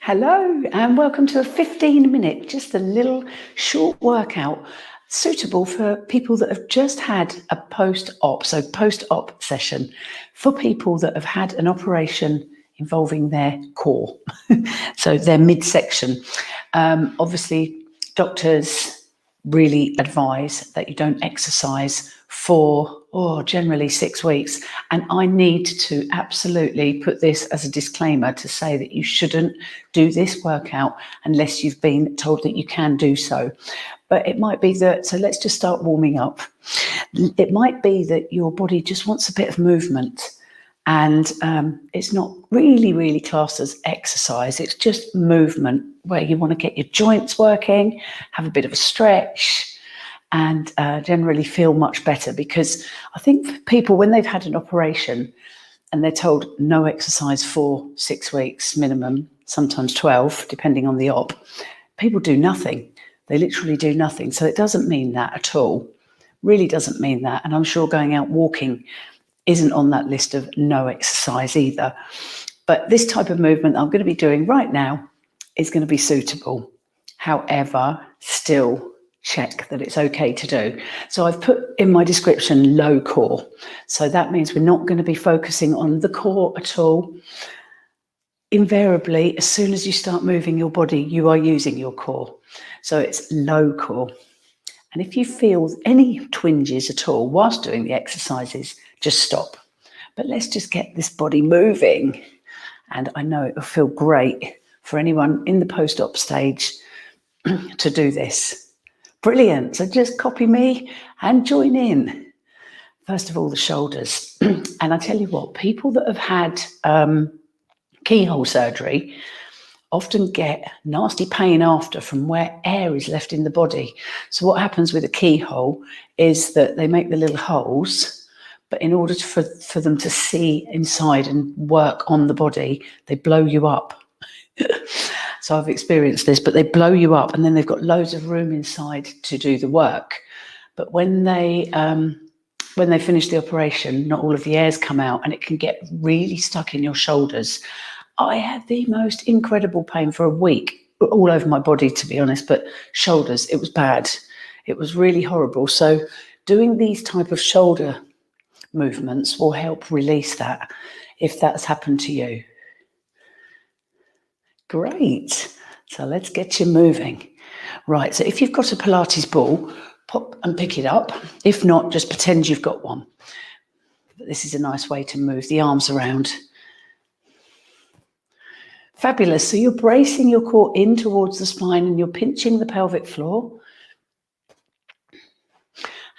Hello and welcome to a 15-minute, just a little short workout suitable for people that have just had a post-op, so post-op session for people that have had an operation involving their core, so their midsection. Obviously, doctors really advise that you don't exercise for generally 6 weeks. And I need to absolutely put this as a disclaimer to say that you shouldn't do this workout unless you've been told that you can do so. But it might be that, so let's just start warming up. It might be that your body just wants a bit of movement. And it's not really classed as exercise. It's just movement where you want to get your joints working, have a bit of a stretch, and generally feel much better. Because I think for people, when they've had an operation and they're told no exercise for 6 weeks minimum, sometimes 12, depending on the op, people do nothing. They literally do nothing. So it doesn't mean that at all. Really doesn't mean that. And I'm sure going out walking isn't on that list of no exercise either. But this type of movement I'm going to be doing right now is going to be suitable. However, still check that it's okay to do. So I've put in my description low core. So that means we're not going to be focusing on the core at all. Invariably, as soon as you start moving your body, you are using your core. So it's low core. And if you feel any twinges at all whilst doing the exercises, just stop. But let's just get this body moving. And I know it will feel great for anyone in the post-op stage to do this. Brilliant. So just copy me and join in. First of all, the shoulders. And I tell you what, people that have had keyhole surgery often get nasty pain after from where air is left in the body. So what happens with a keyhole is that they make the little holes, but in order for them to see inside and work on the body, they blow you up. So I've experienced this, but they blow you up and then they've got loads of room inside to do the work. But when they finish the operation, not all of the air's come out and it can get really stuck in your shoulders. I had the most incredible pain for a week, all over my body, to be honest, but shoulders, it was bad. It was really horrible. So doing these type of shoulder movements will help release that if that's happened to you. Great. So let's get you moving. Right, so if you've got a Pilates ball, pop and pick it up. If not, just pretend you've got one. But this is a nice way to move the arms around. Fabulous. So you're bracing your core in towards the spine and you're pinching the pelvic floor.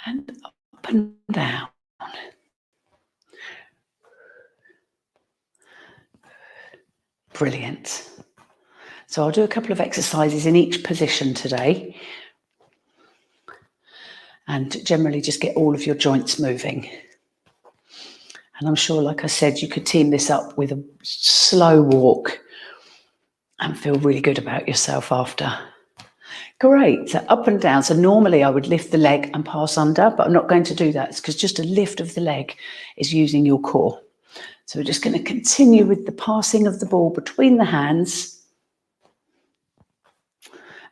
And up and down. Brilliant. So I'll do a couple of exercises in each position today. And generally just get all of your joints moving. And I'm sure, like I said, you could team this up with a slow walk and feel really good about yourself after. Great. So up and down. So normally I would lift the leg and pass under, but I'm not going to do that. It's because just a lift of the leg is using your core. So we're just going to continue with the passing of the ball between the hands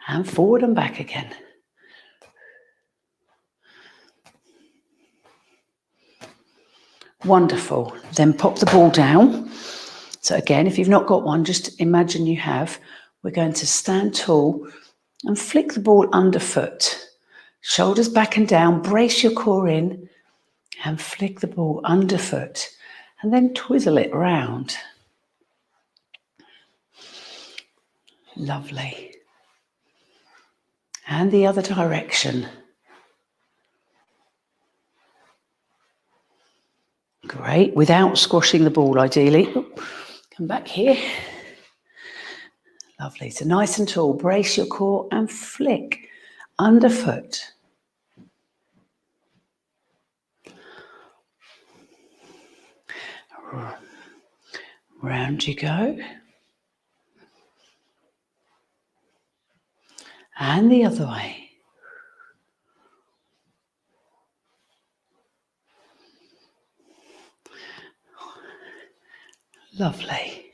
and forward and back again. Wonderful. Then pop the ball down. So again, if you've not got one, just imagine you have. We're going to stand tall and flick the ball underfoot. Shoulders back and down, brace your core in and flick the ball underfoot and then twizzle it round. Lovely. And the other direction. Great, without squashing the ball ideally. Come back here. Lovely, so nice and tall, brace your core and flick underfoot. Round you go. And the other way. Lovely.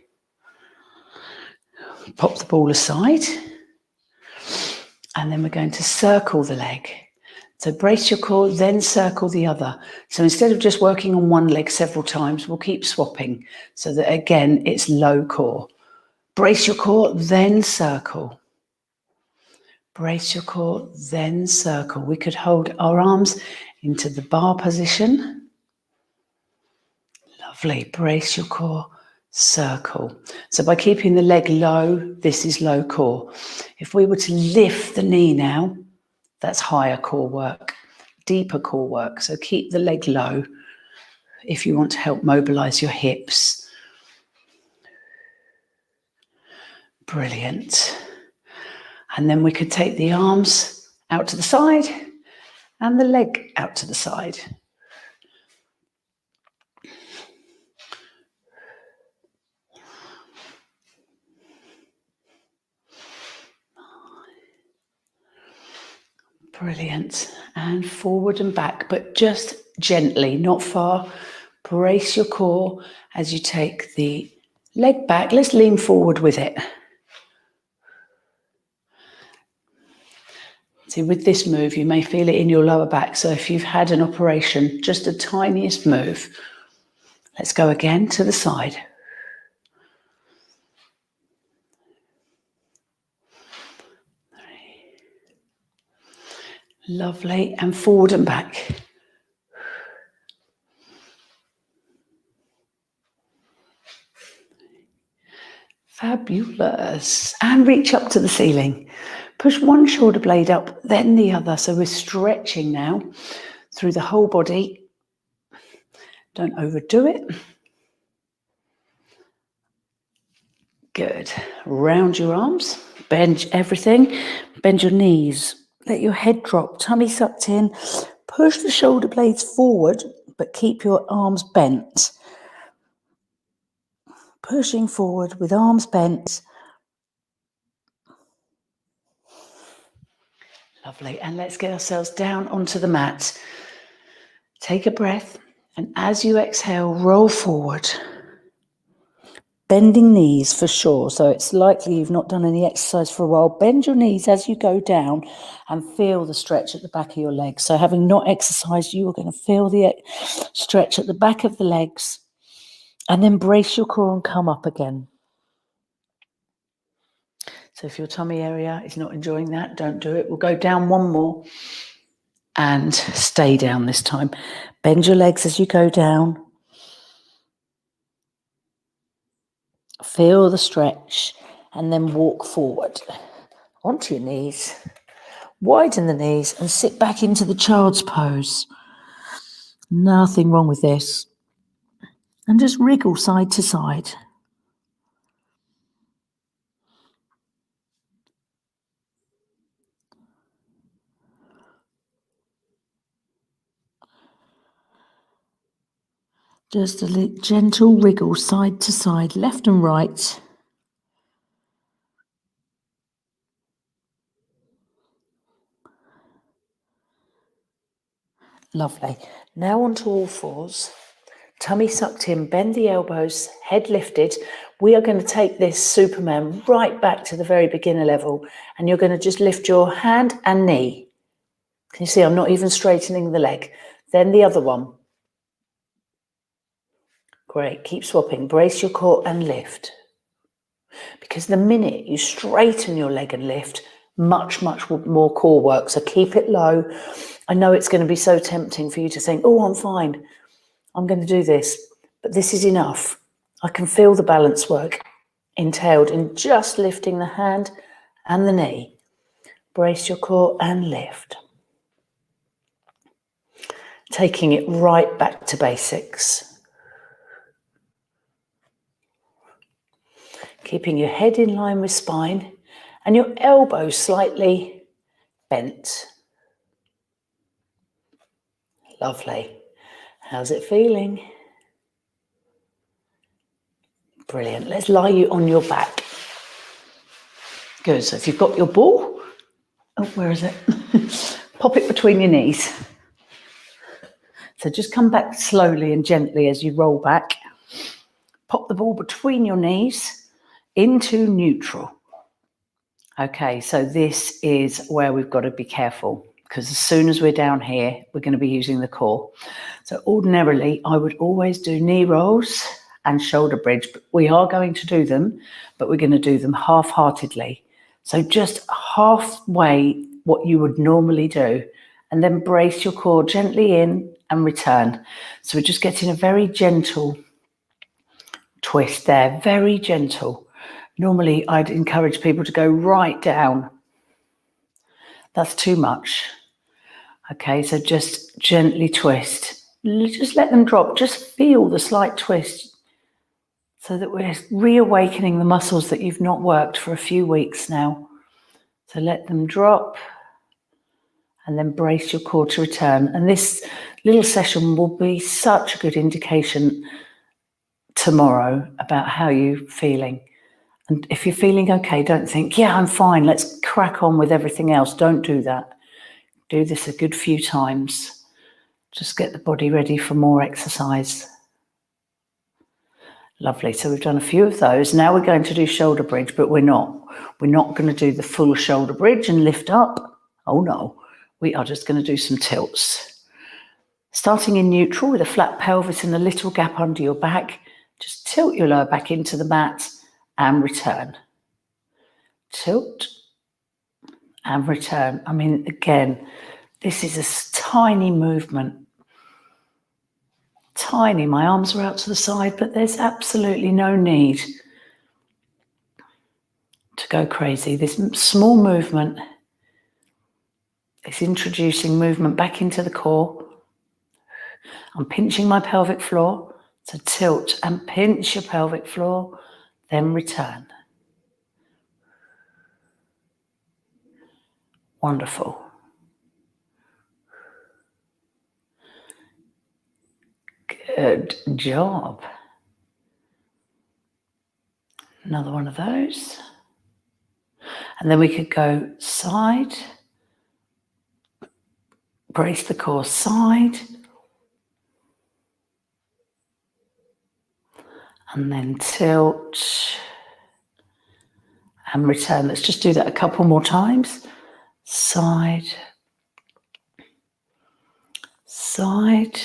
Pop the ball aside. And then we're going to circle the leg. So brace your core, then circle the other. So instead of just working on one leg several times, we'll keep swapping so that, again, it's low core. Brace your core, then circle. Brace your core, then circle. We could hold our arms into the bar position. Lovely. Brace your core, circle. So by keeping the leg low, this is low core. If we were to lift the knee now, that's higher core work, deeper core work. So keep the leg low if you want to help mobilize your hips. Brilliant. And then we could take the arms out to the side and the leg out to the side. Brilliant. And forward and back, but just gently, not far. Brace your core as you take the leg back. Let's lean forward with it. See, with this move, you may feel it in your lower back. So if you've had an operation, just the tiniest move. Let's go again to the side. Lovely. And forward and back. Fabulous. And reach up to the ceiling. Push one shoulder blade up, then the other. So we're stretching now through the whole body. Don't overdo it. Good. Round your arms. Bend everything. Bend your knees. Let your head drop. Tummy sucked in. Push the shoulder blades forward, but keep your arms bent. Pushing forward with arms bent. Lovely. And let's get ourselves down onto the mat. Take a breath. And as you exhale, roll forward. Bending knees for sure. So it's likely you've not done any exercise for a while. Bend your knees as you go down and feel the stretch at the back of your legs. So having not exercised, you are going to feel the stretch at the back of the legs. And then brace your core and come up again. So if your tummy area is not enjoying that, don't do it. We'll go down one more and stay down this time. Bend your legs as you go down. Feel the stretch and then walk forward onto your knees. Widen the knees and sit back into the child's pose. Nothing wrong with this. And just wriggle side to side. Just a gentle wriggle side to side, left and right. Lovely. Now onto all fours. Tummy sucked in, bend the elbows, head lifted. We are going to take this Superman right back to the very beginner level. And you're going to just lift your hand and knee. Can you see I'm not even straightening the leg? Then the other one. Great, keep swapping. Brace your core and lift. Because the minute you straighten your leg and lift, much more core work. So keep it low. I know it's going to be so tempting for you to think, oh, I'm fine. I'm going to do this. But this is enough. I can feel the balance work entailed in just lifting the hand and the knee. Brace your core and lift. Taking it right back to basics. Keeping your head in line with spine and your elbows slightly bent. Lovely. How's it feeling? Brilliant. Let's lie you on your back. Good. So if you've got your ball, oh, where is it? Pop it between your knees. So just come back slowly and gently as you roll back. Pop the ball between your knees into neutral. Okay, so this is where we've got to be careful, because as soon as we're down here, we're going to be using the core. So ordinarily, I would always do knee rolls and shoulder bridge, but we are going to do them, but we're going to do them half-heartedly. So just halfway what you would normally do, and then brace your core gently in and return. So we're just getting a very gentle twist there, very gentle. Normally, I'd encourage people to go right down. That's too much. Okay, so just gently twist. Just let them drop. Just feel the slight twist so that we're reawakening the muscles that you've not worked for a few weeks now. So let them drop and then brace your core to return. And this little session will be such a good indication tomorrow about how you're feeling. And if you're feeling okay, don't think, yeah, I'm fine, let's crack on with everything else. Don't do that. Do this a good few times. Just get the body ready for more exercise. Lovely. So we've done a few of those. Now we're going to do shoulder bridge, but we're not. We're not going to do the full shoulder bridge and lift up. Oh no. We are just going to do some tilts. Starting in neutral with a flat pelvis and a little gap under your back. Just tilt your lower back into the mat and return. Tilt and return. I mean, again, this is a tiny movement. Tiny. My arms are out to the side, but there's absolutely no need to go crazy. This small movement is introducing movement back into the core. I'm pinching my pelvic floor. So tilt and pinch your pelvic floor, then return. Wonderful. Good job. Another one of those. And then we could go side, brace the core side, and then tilt and return. Let's just do that a couple more times. Side, side,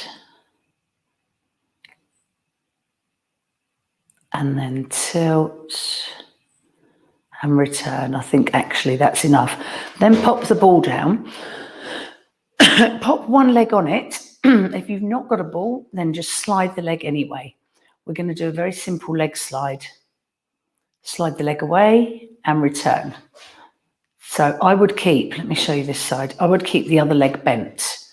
and then tilt and return. I think actually that's enough. Then pop the ball down. Pop one leg on it. If you've not got a ball, then just slide the leg anyway. We're going to do a very simple leg slide. Slide the leg away and return. So I would keep, let me show you this side. I would keep the other leg bent.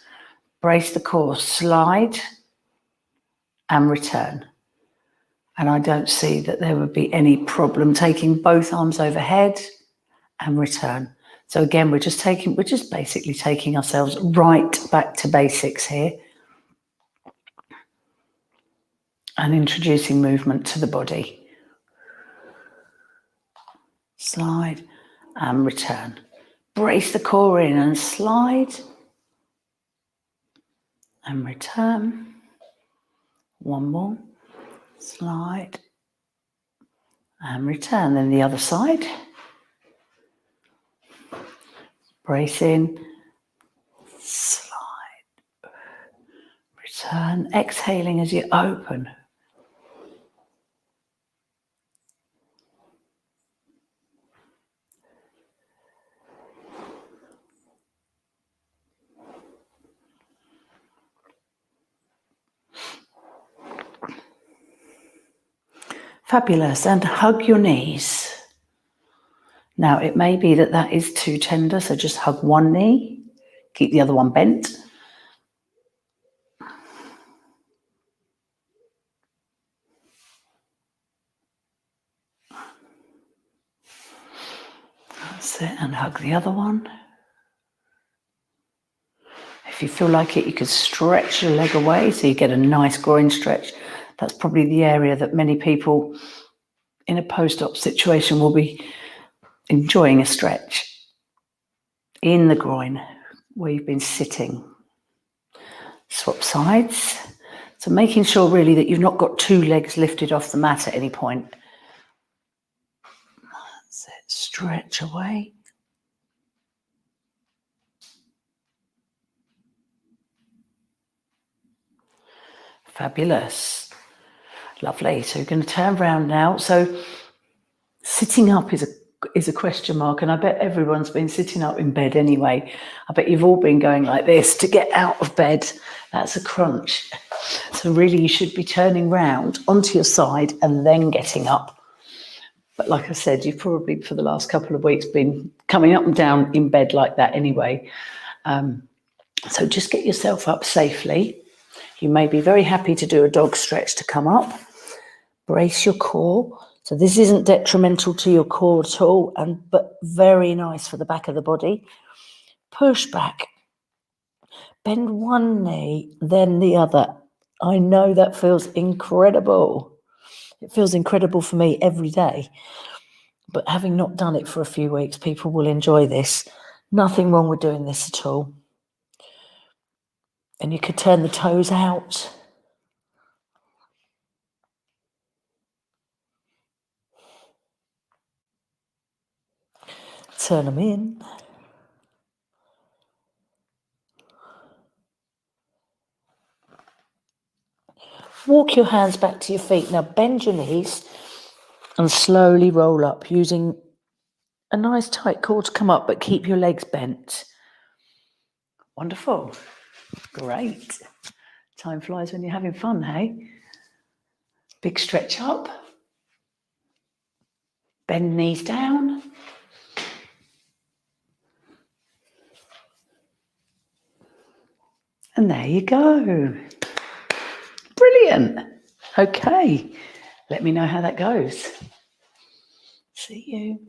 Brace the core, slide and return. And I don't see that there would be any problem taking both arms overhead and return. So again, we're just basically taking ourselves right back to basics here and introducing movement to the body. Slide and return. Brace the core in and slide and return. One more. Slide and return. Then the other side. Brace in, slide, return, exhaling as you open. Fabulous. And hug your knees. Now, it may be that that is too tender, so just hug one knee, keep the other one bent. That's it, and hug the other one. If you feel like it, you could stretch your leg away so you get a nice groin stretch. That's probably the area that many people in a post-op situation will be enjoying a stretch in the groin where you've been sitting. Swap sides. So making sure really that you've not got two legs lifted off the mat at any point. That's it. Stretch away. Fabulous. Lovely. So you're going to turn around now. So sitting up is a question mark, and I bet everyone's been sitting up in bed anyway. I bet you've all been going like this to get out of bed. That's a crunch. So really you should be turning round onto your side and then getting up. But like I said, you've probably for the last couple of weeks been coming up and down in bed like that anyway. So just get yourself up safely. You may be very happy to do a dog stretch to come up. Brace your core. So this isn't detrimental to your core at all, but very nice for the back of the body. Push back. Bend one knee, then the other. I know that feels incredible. It feels incredible for me every day. But having not done it for a few weeks, people will enjoy this. Nothing wrong with doing this at all. And you could turn the toes out. Turn them in. Walk your hands back to your feet. Now bend your knees and slowly roll up using a nice tight core to come up, but keep your legs bent. Wonderful. Great. Time flies when you're having fun, hey? Big stretch up. Bend knees down. And there you go. Brilliant. Okay. Let me know how that goes. See you.